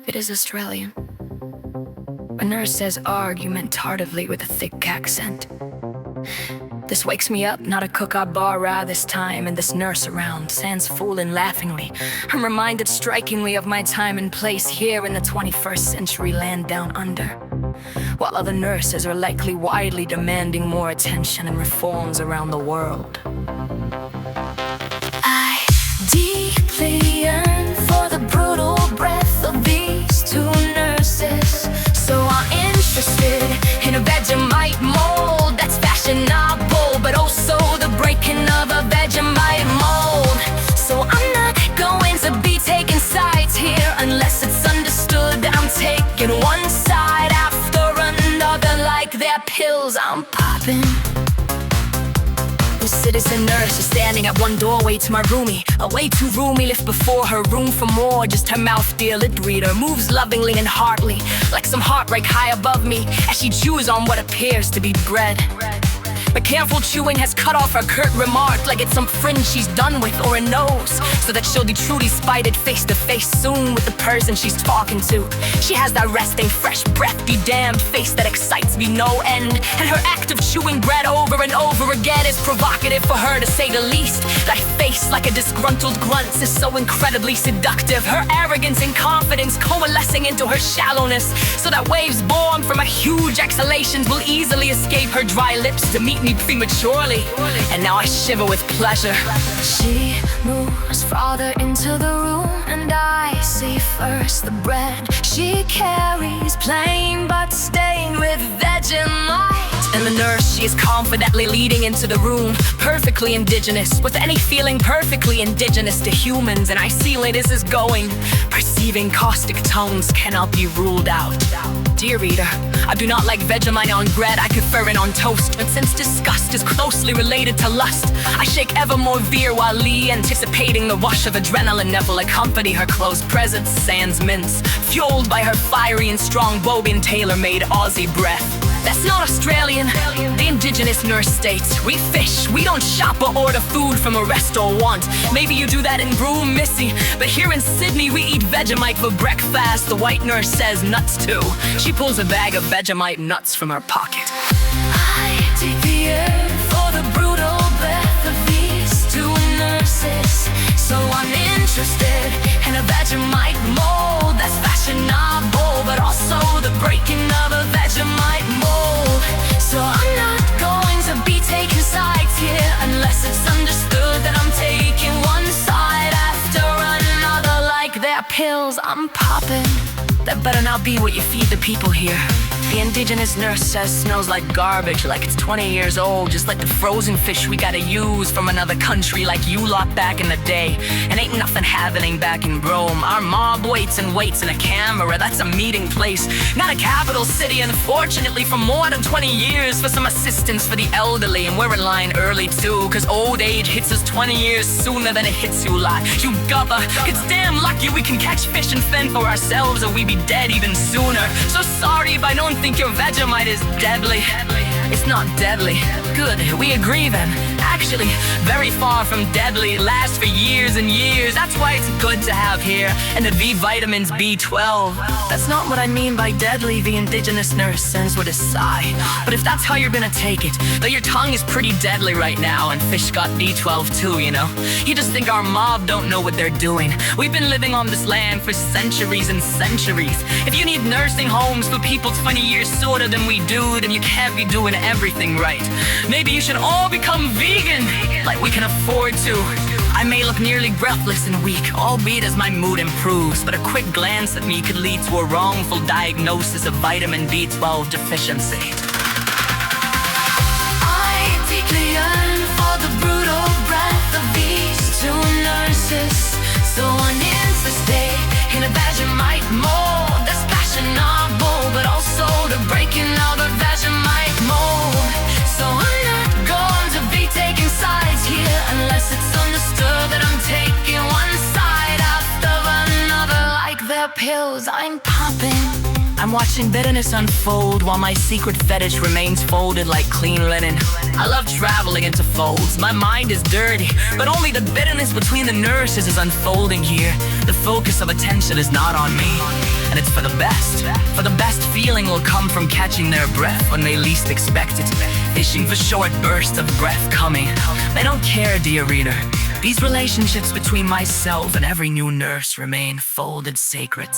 It is Australian. A nurse says argumentatively with a thick accent. This wakes me up, not a kookaburra this time, and this nurse around, sans fooling laughingly. I'm reminded strikingly of my time and place here in the 21st century land down under, while other nurses are likely widely demanding more attention and reforms around the world. I deeply yearn for the brutal breath of these two nurses, so I'm interested in a Vegemite mold that's fashionable, but also the breaking of a Vegemite mold. So I'm not going to be taking sides here unless it's understood that I'm taking one side after another like they're pills I'm popping. The citizen nurse is standing at one doorway to my roomie, a way too roomy, lift before her, room for more. Just her mouth, dear lip reader, moves lovingly and heartily, like some heartbreak high above me, as she chews on what appears to be bread. But careful chewing has cut off her curt remark, like it's some friend she's done with or a nose, so that she'll be truly spited face to face soon with the person she's talking to. She has that resting, fresh breath, be damned face that excites me no end, and her act of chewing bread over and over again is provocative for her, to say the least. That face like a disgruntled grunt is so incredibly seductive, her arrogance and confidence coalescing into her shallowness, so that waves born from her huge exhalations will easily escape her dry lips to meet me prematurely, and now I shiver with pleasure. She moves farther into the room, and I see first the bread she carries, plain but stained with Vegemite. And the nurse, she is confidently leading into the room, perfectly indigenous, with any feeling perfectly indigenous to humans. And I see where this is going. Perceiving caustic tones cannot be ruled out. Dear reader, I do not like Vegemite on bread, I prefer it on toast. And since disgust is closely related to lust, I shake ever more virtually, anticipating the rush of adrenaline that will accompany her close presence, sans mince, fueled by her fiery and strong bobine tailor-made Aussie breath. That's not Australian, the indigenous nurse states. We fish, we don't shop or order food from a restaurant. Maybe you do that in Broome, Missy, but here in Sydney we eat Vegemite for breakfast. The white nurse says nuts too. She pulls a bag of Vegemite nuts from her pocket. I take the air for the brutal breath of these two nurses, so I'm interested in a Vegemite mold that's fashionable, but also the breaking of a Vegemite mold. So I'm not going to be taking sides here unless it's understood that I'm taking one side after another like they're pills I'm popping. That better not be what you feed the people here. The indigenous nurse says smells like garbage, like it's 20 years old, just like the frozen fish we gotta use from another country like you lot back in the day. And ain't nothing happening back in Rome. Our mob waits and waits in a camera, that's a meeting place, not a capital city. Unfortunately, for more than 20 years, for some assistance for the elderly, and we're in line early too, cause old age hits us 20 years sooner than it hits you lot. You gubba, it's damn lucky we can catch fish and fend for ourselves, or we be dead even sooner. So sorry if I don't think your Vegemite is deadly. It's not deadly. Good, we agree then. Actually, very far from deadly. It lasts for years and years. That's why it's good to have here. And the B vitamins B12. That's not what I mean by deadly, the indigenous nurse says with a sigh. But if that's how you're gonna take it, though your tongue is pretty deadly right now, and fish got B12 too, you know. You just think our mob don't know what they're doing. We've been living on this land for centuries and centuries. If you need nursing homes for people 20 years sooner than we do, then you can't be doing everything right. Maybe you should all become vegan, like we can afford to. I may look nearly breathless and weak, albeit as my mood improves, but a quick glance at me could lead to a wrongful diagnosis of vitamin B12 deficiency. I deeply yearn for the brutal breath of these two nurses, so uninterested in a Vegemite mold that's fashionable, but also the breaking of a Vegemite mold. So I'm not going to be taking sides here unless it's understood that I'm taking one side after another like the pills I'm popping. I'm watching bitterness unfold while my secret fetish remains folded like clean linen. I love traveling into folds. My mind is dirty, but only the bitterness between the nurses is unfolding here. The focus of attention is not on me, and it's for the best. For the best feeling will come from catching their breath when they least expect it. Fishing for short bursts of breath coming. They don't care, dear reader. These relationships between myself and every new nurse remain folded sacred.